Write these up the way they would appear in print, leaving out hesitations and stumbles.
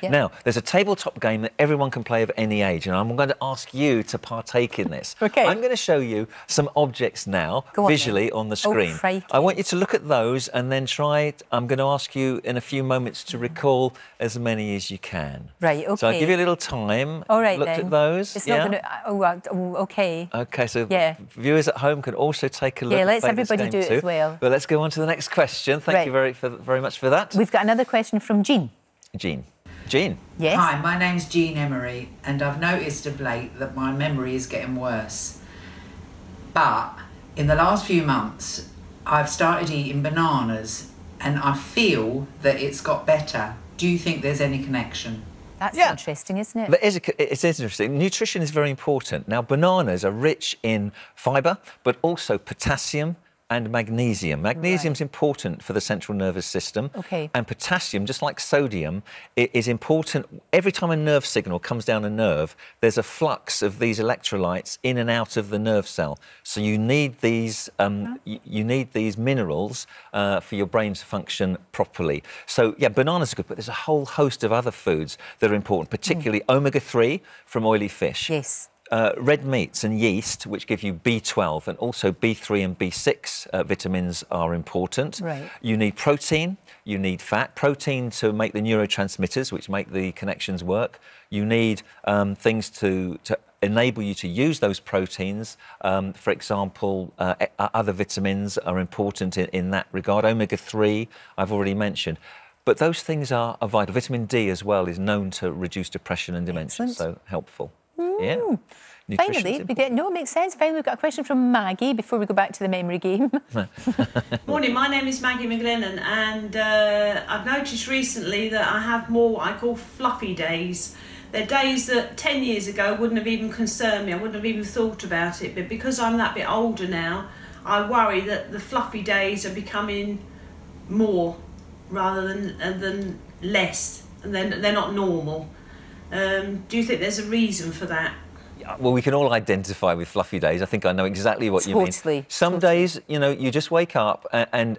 Yeah. Now, there's a tabletop game that everyone can play of any age, and I'm going to ask you to partake in this. OK. I'm going to show you some objects now, visually on the screen. Oh, I want you to look at those and then try... I'm going to ask you in a few moments to recall as many as you can. Right, OK. So I'll give you a little time. All right, Looked then. at those? It's yeah? not going to... Oh, OK. OK, so viewers at home can also take a look. Yeah, let's everybody do it too. as well. But let's go on to the next question. Thank you very much for that. We've got another question from Jean. Jean. Yes? Hi, my name's Jean Emery, and I've noticed of late that my memory is getting worse. But in the last few months, I've started eating bananas, and I feel that it's got better. Do you think there's any connection? That's interesting, isn't it? It's interesting. Nutrition is very important. Now, bananas are rich in fibre, but also potassium and magnesium. Magnesium's important for the central nervous system. OK. And potassium, just like sodium, is important. Every time a nerve signal comes down a nerve, there's a flux of these electrolytes in and out of the nerve cell. So you need these, you need these minerals for your brain to function properly. So, yeah, bananas are good, but there's a whole host of other foods that are important, particularly omega-3 from oily fish. Yes. Red meats and yeast, which give you B12, and also B3 and B6 vitamins are important. Right. You need protein, you need fat. Protein to make the neurotransmitters, which make the connections work. You need things to enable you to use those proteins. For example, other vitamins are important in that regard. Omega-3, I've already mentioned. But those things are vital. Vitamin D as well is known to reduce depression and dementia, so helpful. Yeah. Finally, no, it makes sense. Finally, we've got a question from Maggie before we go back to the memory game. Morning, my name is Maggie McGlennon, and I've noticed recently that I have more what I call fluffy days. They're days that 10 years ago wouldn't have even concerned me, I wouldn't have even thought about it, but because I'm that bit older now, I worry that the fluffy days are becoming more rather than less, and they're not normal. Do you think there's a reason for that? Well, we can all identify with fluffy days. I think I know exactly what you mean. Some days, you know, you just wake up and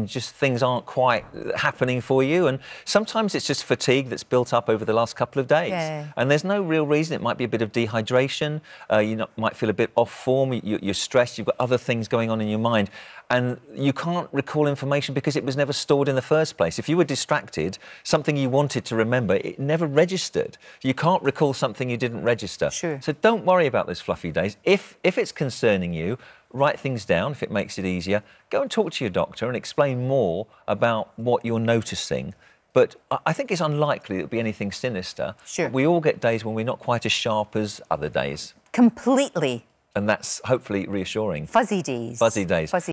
just things aren't quite happening for you. And sometimes it's just fatigue that's built up over the last couple of days. Yeah. And there's no real reason. It might be a bit of dehydration. You might feel a bit off form. You're stressed. You've got other things going on in your mind. And you can't recall information because it was never stored in the first place. If you were distracted, something you wanted to remember, it never registered. You can't recall something you didn't register. Sure. So don't worry about those fluffy days. If it's concerning you, write things down if it makes it easier. Go and talk to your doctor and explain more about what you're noticing. But I think it's unlikely it'll be anything sinister. Sure. We all get days when we're not quite as sharp as other days. Completely. And that's hopefully reassuring. Fuzzy days. Fuzzy days. Fuzzy